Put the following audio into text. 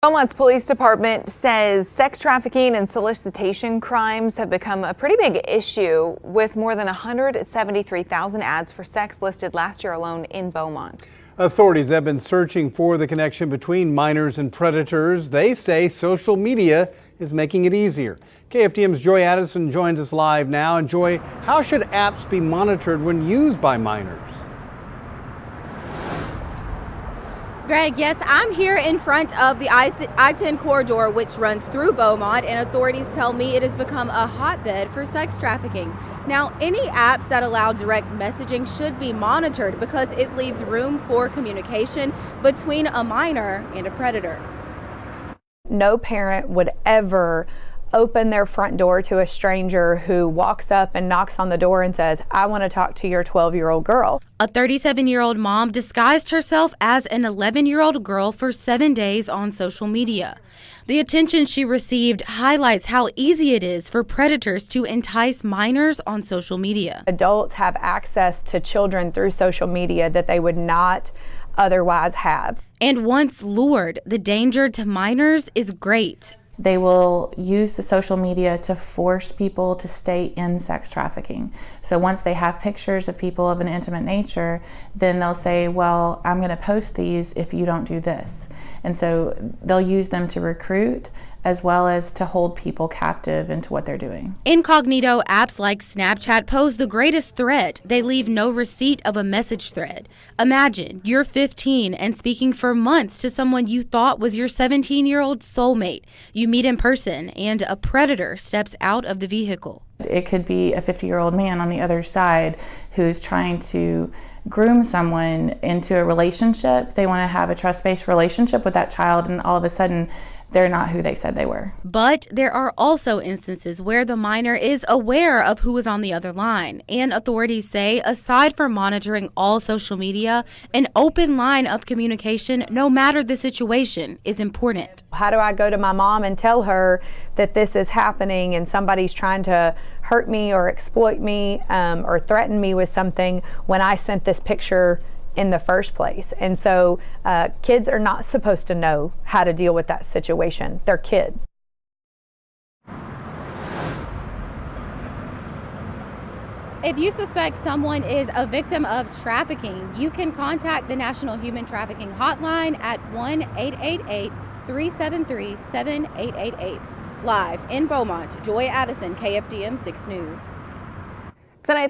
Beaumont's police department says sex trafficking and solicitation crimes have become a pretty big issue, with more than 173,000 ads for sex listed last year alone in Beaumont. Authorities have been searching for the connection between minors and predators. They say social media is making it easier. KFDM's Joy Addison joins us live now. And Joy, how should apps be monitored when used by minors? Greg, yes, I'm here in front of the I-10 corridor, which runs through Beaumont, and authorities tell me it has become a hotbed for sex trafficking. Now, any apps that allow direct messaging should be monitored because it leaves room for communication between a minor and a predator. No parent would ever open their front door to a stranger who walks up and knocks on the door and says, "I want to talk to your 12-year-old girl." A 37-year-old mom disguised herself as an 11-year-old girl for 7 days on social media. The attention she received highlights how easy it is for predators to entice minors on social media. Adults have access to children through social media that they would not otherwise have. And once lured, the danger to minors is great. They will use the social media to force people to stay in sex trafficking. So once they have pictures of people of an intimate nature, then they'll say, well, I'm going to post these if you don't do this. And so they'll use them to recruit as well as to hold people captive into what they're doing. Incognito apps like Snapchat pose the greatest threat. They leave no receipt of a message thread. Imagine you're 15 and speaking for months to someone you thought was your 17-year-old soulmate. You meet in person and a predator steps out of the vehicle. It could be a 50-year-old man on the other side who's trying to groom someone into a relationship. They want to have a trust-based relationship with that child, and all of a sudden they're not who they said they were. But there are also instances where the minor is aware of who is on the other line. And authorities say, aside from monitoring all social media, an open line of communication, no matter the situation, is important. How do I go to my mom and tell her that this is happening and somebody's trying to hurt me or exploit me or threaten me with something when I sent this picture in the first place? And so kids are not supposed to know how to deal with that situation. They're kids. If you suspect someone is a victim of trafficking, you can contact the National Human Trafficking Hotline at 1-888-373-7888. Live in Beaumont, Joy Addison, KFDM 6 News. Tonight,